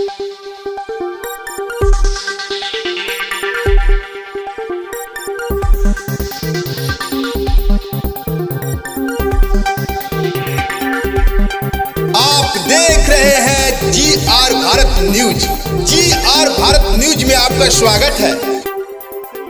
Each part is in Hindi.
देख रहे हैं GR Bharat news. GR Bharat news में आपका स्वागत है।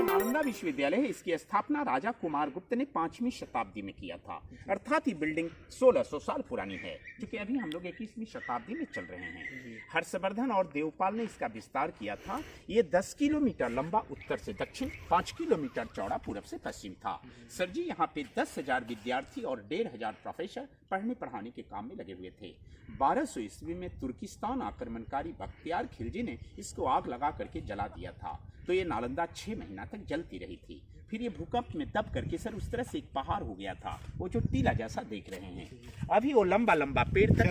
नालंदा विश्वविद्यालय है, इसकी स्थापना राजा कुमार गुप्त ने 5वीं शताब्दी में किया था, अर्थात ये बिल्डिंग 1600 साल पुरानी है, क्योंकि अभी हम लोग 21वीं शताब्दी में चल रहे हैं। हर्षवर्धन और देवपाल ने इसका विस्तार किया था। ये 10 किलोमीटर लंबा उत्तर से दक्षिण, 5 किलोमीटर चौड़ा पूरब से पश्चिम था। सर जी, यहाँ पे 10,000 विद्यार्थी और 1,500 प्रोफेसर पढ़ने पढ़ाने के काम में लगे हुए थे। 1200 ईस्वी में तुर्किस्तान आक्रमणकारी बख्तियार खिलजी ने इसको आग लगा करके जला दिया था, तो ये नालंदा 6 महीना तक जलती रही थी। फिर ये भूकंप में दब करके सर उस तरह से एक पहाड़ हो गया था, वो जो टीला जैसा देख रहे हैं। अभी वो लंबा लंबा पेड़ तक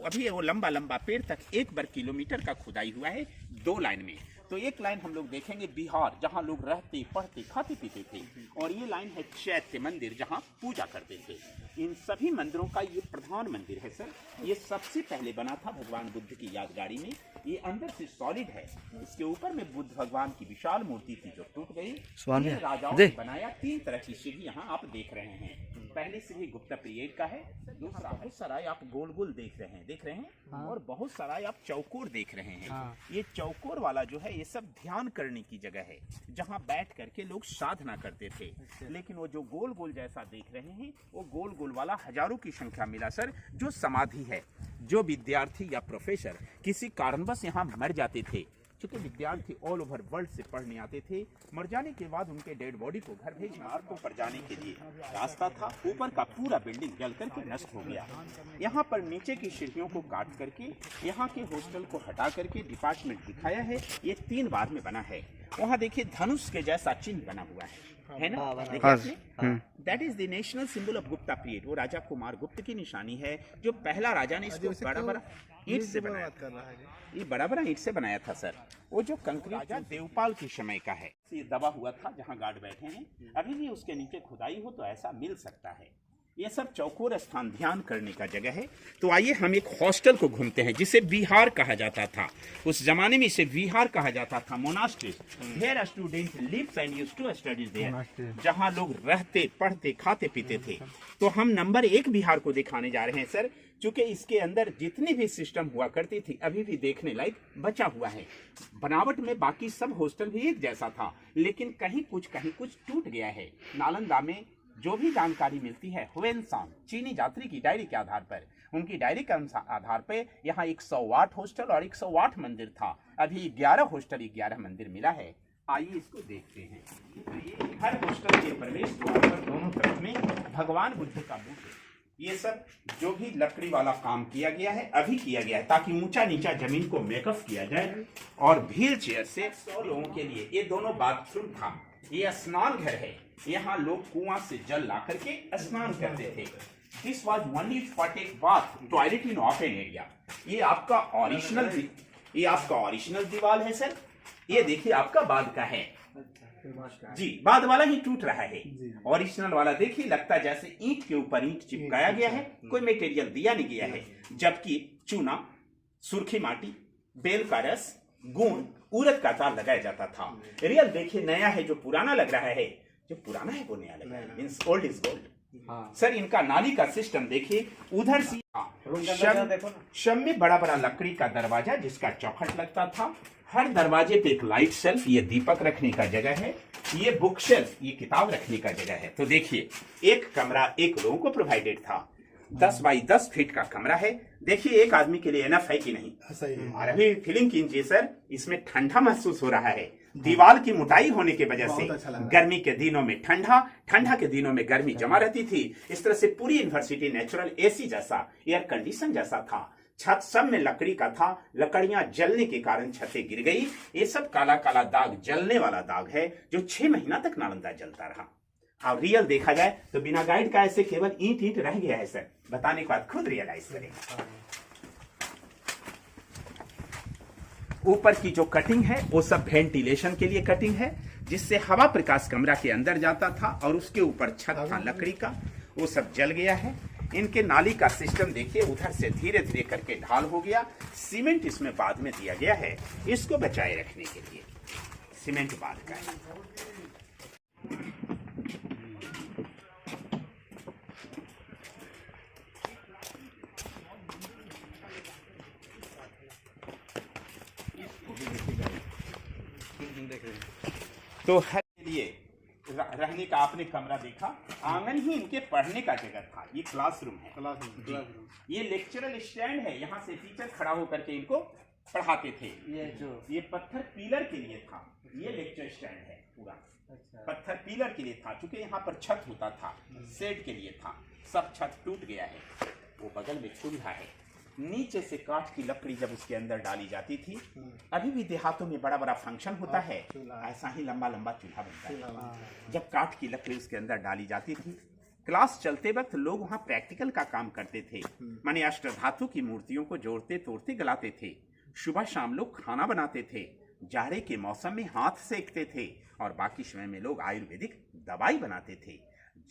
अभी वो लंबा लंबा पेड़ तक 1 वर्ग किलोमीटर का खुदाई हुआ है 2 लाइन में। तो एक लाइन हम लोग देखेंगे बिहार, जहाँ लोग रहते पढ़ते खाते पीते थे, और ये लाइन है चैत्य मंदिर, जहाँ पूजा करते थे। इन सभी मंदिरों का ये प्रधान मंदिर है सर। ये सबसे पहले बना था भगवान बुद्ध की यादगारी में। ये अंदर से सॉलिड है। इसके ऊपर में बुद्ध भगवान की विशाल मूर्ति थी जो टूट गई। ये राजाओं ने बनाया। 3 तरह की सीढ़ी यहाँ आप देख रहे हैं। पहली सीढ़ी गुप्ता पीरियड का है, दूसरा बहुत सारा आप गोल गोल देख रहे हैं हाँ। और बहुत सारा आप चौकोर देख रहे हैं हाँ। ये चौकोर वाला जो है ये सब ध्यान करने की जगह है, जहाँ बैठ करके लोग साधना करते थे। लेकिन वो जो गोल गोल जैसा देख रहे हैं, वो गोल गोल वाला हजारों की संख्या मिला सर, जो समाधि है। जो विद्यार्थी या प्रोफेसर किसी कारणवश यहाँ मर जाते थे, क्योंकि विद्यार्थी ऑल ओवर वर्ल्ड से पढ़ने आते थे, मर जाने के बाद उनके डेड बॉडी को घर भेजना, मार्गों पर जाने के लिए रास्ता था। ऊपर का पूरा बिल्डिंग जल करके नष्ट हो गया। यहाँ पर नीचे की सीढ़ियों को काट करके यहाँ के हॉस्टल को हटा करके डिपार्टमेंट दिखाया है। ये 3 बार में बना है। वहाँ देखिए धनुष के जैसा चिन्ह बना हुआ है ना, देखिए आपने, that is the national symbol of Gupta period. वो राजा कुमार गुप्त की निशानी है, जो पहला राजा ने इसको बड़ा बड़ा ईंट से बनाया था। ये बड़ा बड़ा ईंट से बनाया था सर। वो जो कंक्रीट राजा देवपाल के समय का है, ये दबा हुआ था जहाँ गार्ड बैठे हैं। अभी भी उसके नीचे खुदाई हो तो ऐसा मिल सकता है। ये सब चौकोर स्थान ध्यान करने का जगह है। तो आइए हम एक हॉस्टल को घूमते हैं, जिसे विहार कहा जाता था। उस जमाने में इसे विहार कहा जाता था, monastery. There student lives and used to study there, जहां लोग रहते पढ़ते खाते पीते थे। तो हम नंबर 1 विहार को दिखाने जा रहे हैं सर, क्योंकि इसके अंदर जितनी भी सिस्टम हुआ करती थी अभी भी देखने लायक बचा हुआ है। बनावट में बाकी सब हॉस्टल भी एक जैसा था, लेकिन कहीं कुछ टूट गया है। नालंदा में जो भी जानकारी मिलती है हुएनसांग चीनी यात्री की डायरी के आधार पर, उनकी डायरी के आधार पर यहाँ 108 हॉस्टल और 108 मंदिर था। अभी 11 हॉस्टल 11 मंदिर मिला है। आइए इसको देखते हैं। ये हर हॉस्टल के प्रवेश द्वार पर दोनों तरफ में भगवान बुद्ध का बुत है। ये सब जो भी लकड़ी वाला काम किया गया है अभी किया गया है, ताकि ऊंचा नीचा जमीन को मेकअप किया जाए। और व्हील चेयर से 100 लोगों के लिए ये दोनों बाथरूम था। ये स्नान घर है, यहाँ लोग कुआं से जल ला करके स्नान करते थे। This was only for take bath, toilet in open area. ये आपका ओरिजिनल दीवार है सर। ये देखिए आपका बाद का है जी, बाद वाला ही टूट रहा है। ओरिजिनल वाला देखिए, लगता है जैसे ईंट के ऊपर ईंट चिपकाया गया है, कोई मटेरियल दिया नहीं गया है। जबकि चूना, सुर्खी माटी, बेल का रस, गुण, उड़द का तार लगाया जाता था। रियल देखिए नया है, जो पुराना लग रहा है, जो पुराना है वो नया लग रहा है। Means old is gold. Sir इनका नाली का सिस्टम देखिए, उधर से शम में बड़ा बड़ा लकड़ी का दरवाजा जिसका चौखट लगता था। हर दरवाजे पे एक लाइट शेल्फ, ये दीपक रखने का जगह है। ये बुक शेल्फ, ये किताब रखने का जगह है। तो देखिए एक कमरा 1 लोगों को प्रोवाइडेड था। 10 बाई 10 फीट का कमरा है। देखिए एक आदमी के लिए एनफ है कि नहीं। और अभी फीलिंग कीजिए सर, इसमें ठंडा महसूस हो रहा है। दीवार की मोटाई होने की वजह से गर्मी के दिनों में ठंडा के दिनों में गर्मी जमा रहती थी। इस तरह से पूरी यूनिवर्सिटी नेचुरल एसी जैसा, एयर कंडीशन जैसा था। छत सब में लकड़ी का था। लकड़ियां जलने के कारण छतें गिर गई। ये सब काला काला दाग, जलने वाला दाग है, जो 6 महीना तक नालंदा जलता रहा। अब रियल देखा जाए तो बिना गाइड का ऐसे केवल ईंट रह गया है सर। बताने के बाद खुद रियलाइज करेंगे। ऊपर की जो कटिंग है वो सब वेंटिलेशन के लिए कटिंग है, जिससे हवा प्रकाश कमरा के अंदर जाता था। और उसके ऊपर छत था लकड़ी का, वो सब जल गया है। इनके नाली का सिस्टम देखिए, उधर से धीरे धीरे करके ढाल हो गया। सीमेंट इसमें बाद में दिया गया है इसको बचाए रखने के लिए, सीमेंट बाद का है। तो हर के लिए रहने का आपने कमरा देखा, आंगन ही इनके पढ़ने का जगह था। ये क्लासरूम है, ये लेक्चरल स्टैंड है, यहाँ से टीचर खड़ा होकर के इनको पढ़ाते थे। ये पत्थर पिलर के लिए था, ये लेक्चर स्टैंड है पूरा। पत्थर पिलर के लिए था, क्योंकि यहाँ पर छत होता था, शेड के लिए था। सब छत टूट गया है। वो बगल में चूल्हा है, नीचे से काठ की लकड़ी जब उसके अंदर डाली जाती थी। अभी भी देहातों में बड़ा बड़ा फंक्शन होता है, ऐसा ही लंबा लंबा चूल्हा बनता है। जब काठ की लकड़ी उसके अंदर डाली जाती थी, क्लास चलते वक्त लोग वहाँ प्रैक्टिकल का काम करते थे। माने अष्टधातु की मूर्तियों को जोड़ते तोड़ते गलाते थे। सुबह शाम लोग खाना बनाते थे, जाड़े के मौसम में हाथ सेकते थे, और बाकी समय में लोग आयुर्वेदिक दवाई बनाते थे।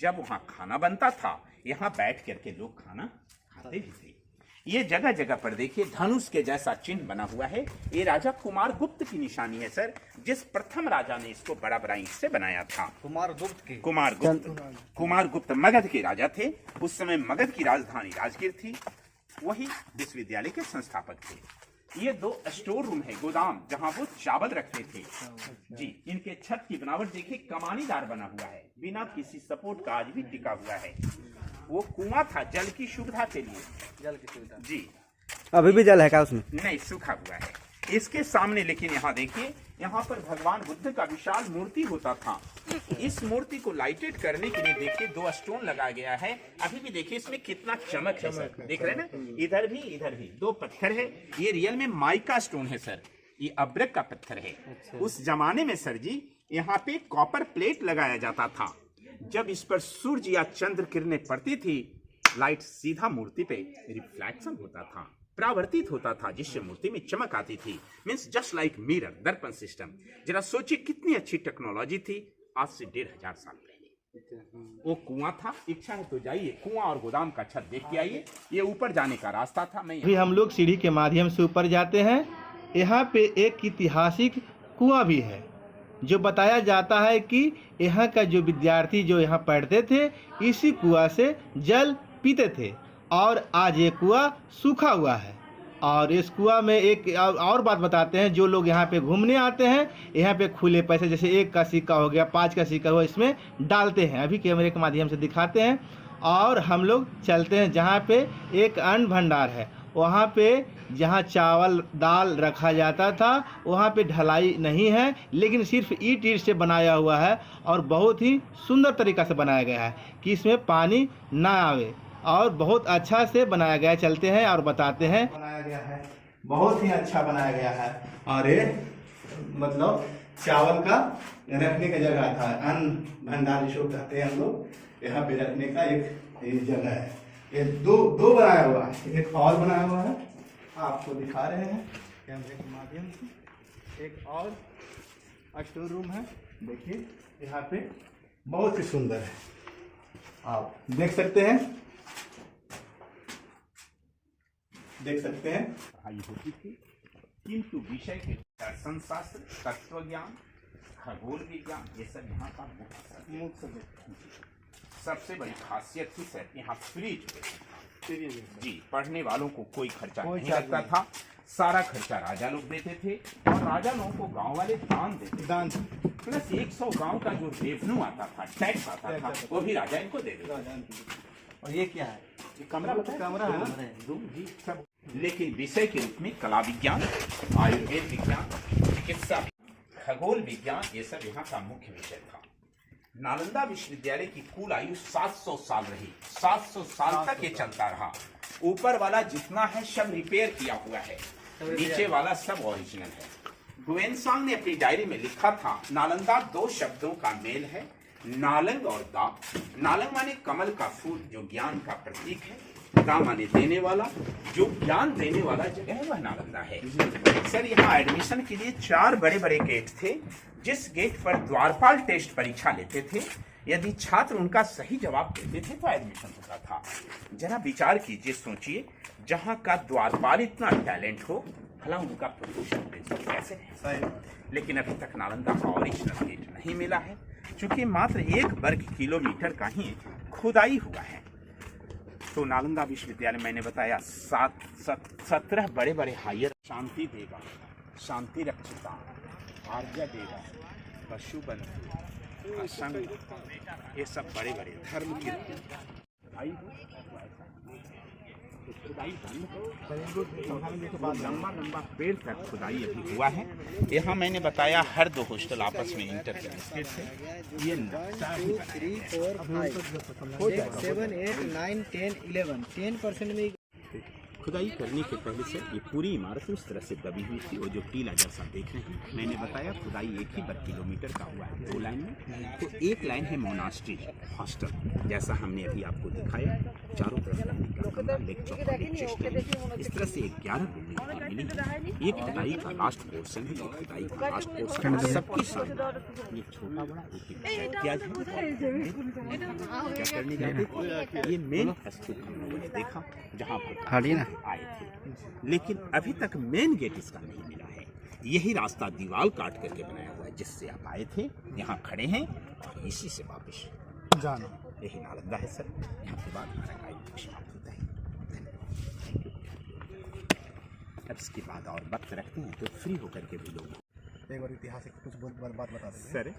जब वहाँ खाना बनता था, यहाँ बैठ करके लोग खाना खाते भी थे। ये जगह जगह पर देखिए धनुष के जैसा चिन्ह बना हुआ है। ये राजा कुमार गुप्त की निशानी है सर, जिस प्रथम राजा ने इसको बड़ा बड़ा ईंट से बनाया था। कुमार गुप्त मगध के राजा थे। उस समय मगध की राजधानी राजगीर थी, वही विश्वविद्यालय के संस्थापक थे। ये 2 स्टोर रूम है, गोदाम, जहां वो चावल रखते थे जी। इनके छत की बनावट देखिए कमानीदार बना हुआ है, बिना किसी सपोर्ट का आज भी टिका हुआ है। वो कुआं था जल की सुविधा के लिए, जल की सुविधा जी। अभी भी जल है क्या उसमें? नहीं, सूखा हुआ है। इसके सामने लेकिन यहाँ देखिए, यहाँ पर भगवान बुद्ध का विशाल मूर्ति होता था। इस मूर्ति को लाइटेड करने के लिए देखिए 2 स्टोन लगाया गया है। अभी भी देखिए इसमें कितना चमक है सर, देख रहे हैं ना, इधर भी 2 पत्थर है। ये रियल में माइका स्टोन है सर, ये अब्रक का पत्थर है। उस जमाने में सर जी यहाँ पे कॉपर प्लेट लगाया जाता था। जब इस पर सूर्य या चंद्र किरणें पड़ती थी, लाइट सीधा मूर्ति पे रिफ्लेक्शन होता था, परावर्तित होता था, जिससे मूर्ति में चमक आती थी। मींस जस्ट लाइक मिरर, दर्पण सिस्टम। जरा सोचिए कितनी अच्छी टेक्नोलॉजी थी आज से 1500 साल पहले। वो कुआं था। इच्छा है तो जाइए, कुआं और गोदाम का छत देख के आइए। ये ऊपर जाने का रास्ता था। मैं अभी हम लोग सीढ़ी के माध्यम से ऊपर जाते हैं। यहाँ पे एक ऐतिहासिक कुआं भी है, जो बताया जाता है कि यहाँ का जो विद्यार्थी जो यहाँ पढ़ते थे, इसी कुआं से जल पीते थे, और आज ये कुआं सूखा हुआ है। और इस कुआं में एक और बात बताते हैं, जो लोग यहाँ पे घूमने आते हैं, यहाँ पे खुले पैसे, जैसे 1 का सिक्का हो गया, 5 का सिक्का हुआ, इसमें डालते हैं। अभी कैमरे के माध्यम से दिखाते हैं। और हम लोग चलते हैं जहाँ पे एक अन्न भंडार है। वहाँ पे जहाँ चावल दाल रखा जाता था, वहाँ पे ढलाई नहीं है, लेकिन सिर्फ ईंट से बनाया हुआ है, और बहुत ही सुंदर तरीक़ा से बनाया गया है कि इसमें पानी ना आवे, और बहुत अच्छा से बनाया गया है। चलते हैं और बताते हैं। बनाया गया है, बहुत ही अच्छा बनाया गया है। और ये मतलब चावल का रखने का जगह था, अन्न भंडार जिसको कहते हैं हम लोग, यहाँ पे रखने का एक जगह है। ये दो बनाया हुआ है, एक और बनाया हुआ है, आपको दिखा रहे हैं कैमरे के माध्यम से। एक और स्टोर रूम है, देखिए यहाँ पे बहुत ही सुंदर है, आप देख सकते हैं, पढ़ाई होती थी, किंतु विषय के दर्शन शास्त्र, तत्व ज्ञान, खगोल विज्ञान, ये सब यहाँ का मुख्य सब्जेक्ट। सबसे बड़ी खासियत थी सर, यहाँ फ्री जी। पढ़ने वालों को कोई खर्चा नहीं लगता था, सारा खर्चा राजा लोग देते थे, और राजा लोगों को गांव वाले दान देते थे। प्लस 100 गांव का जो रेवेन्यू आता था, टैक्स आता था, वो भी राजा इनको दे देते। और ये क्या है? ये कमरा है रूम जी सब। लेकिन विषय के रूप में कला विज्ञान, आयुर्वेद विज्ञान, चिकित्सा, खगोल विज्ञान, ये सब यहाँ का मुख्य विषय था। नालंदा विश्वविद्यालय की कुल आयु 700 साल रही, 700 साल तक ये चलता रहा। ऊपर वाला जितना है सब रिपेयर किया हुआ है, नीचे वाला सब ओरिजिनल है। गुएनसांग ने अपनी डायरी में लिखा था, नालंदा 2 शब्दों का मेल है, नालंग और दा। नालंग माने कमल का फूल, जो ज्ञान का प्रतीक है। दा माने देने वाला, जो ज्ञान देने वाला जगह है, वह नालंदा है। सर यहाँ एडमिशन के लिए 4 बड़े बड़े गेट थे, जिस गेट पर द्वारपाल टेस्ट परीक्षा लेते थे। यदि छात्र उनका सही जवाब देते थे तो एडमिशन होता था। जरा विचार कीजिए, सोचिए, जहां का द्वारपाल इतना टैलेंट हो, भला उनका प्रदूषण कैसे है। लेकिन अभी तक नालंदा का ओरिजिनल गेट नहीं मिला है, चूंकि मात्र 1 वर्ग किलोमीटर का ही खुदाई हुआ है। तो नालंदा विश्वविद्यालय, मैंने बताया, 17 बड़े बड़े हायर शांति देगा, शांति रक्षिता, आर्य देगा, पशु बंधु, असंग, ये सब बड़े बड़े धर्म की लंबा लंबा पेड़ तक खुदाई अभी हुआ है। यहाँ मैंने बताया हर 2 हॉस्टल आपस में इंटरकनेक्टेड है। ये 2, 3, 4, 5, 6, 7, 8, 9, 10, 11 10% में खुदाई करने के पहले से ये पूरी इमारत उस तरह से दबी हुई थी, और जो टीला जैसा देख रहे हैं, मैंने बताया खुदाई 1 ही वर्ग किलोमीटर का हुआ है 2 लाइन में। तो एक लाइन है मोनास्ट्री हॉस्टल, जैसा हमने अभी आपको दिखाया, चारों तरफ इस तरह से 11 बिल्डिंग मिली। एक खुदाई का लास्ट पोर्शन है, खुदाई का लास्ट पोर्शन सबके सामने ये छोटा बड़ा क्या करने जाते थे। ये मेन स्तूप हम लोगों ने देखा जहाँ पर आए थे, लेकिन अभी तक मेन गेट इसका नहीं मिला है। यही रास्ता दीवार काट करके बनाया हुआ है जिससे आप आए थे, यहाँ खड़े हैं और इसी से वापस जाना। यही नालंदा है सर। यहाँ के बाद हमारा गाइड समाप्त होता है। अब इसके बाद और वक्त रखते हैं तो फ्री होकर के भी लोग एक बार इतिहास की कुछ बात बता दें सर।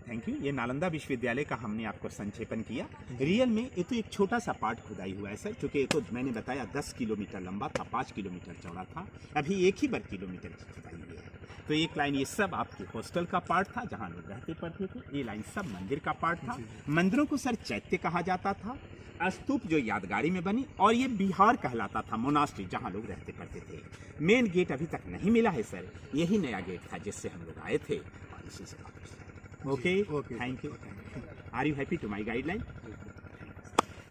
Thank you. ये नालंदा विश्वविद्यालय का हमने आपको संक्षेपण किया। रियल में ये तो एक छोटा सा पार्ट खुदाई हुआ है सर, क्योंकि ये तो मैंने बताया 10 किलोमीटर लंबा था, 5 किलोमीटर चौड़ा था। अभी 1 ही वर्ग किलोमीटर की खुदाई हुई है। तो एक लाइन ये सब आपके हॉस्टल का पार्ट था जहाँ लोग रहते पढ़ते थे। ये लाइन सब मंदिर का पार्ट था। मंदिरों को सर चैत्य कहा जाता था। स्तूप जो यादगारी में बनी, और ये बिहार कहलाता था, मोनास्ट्री जहाँ लोग रहते पढ़ते थे। मेन गेट अभी तक नहीं मिला है सर, यही नया गेट था जिससे हम लोग आए थे और इसी से वापस। Okay, thank you. Are you happy to my guideline?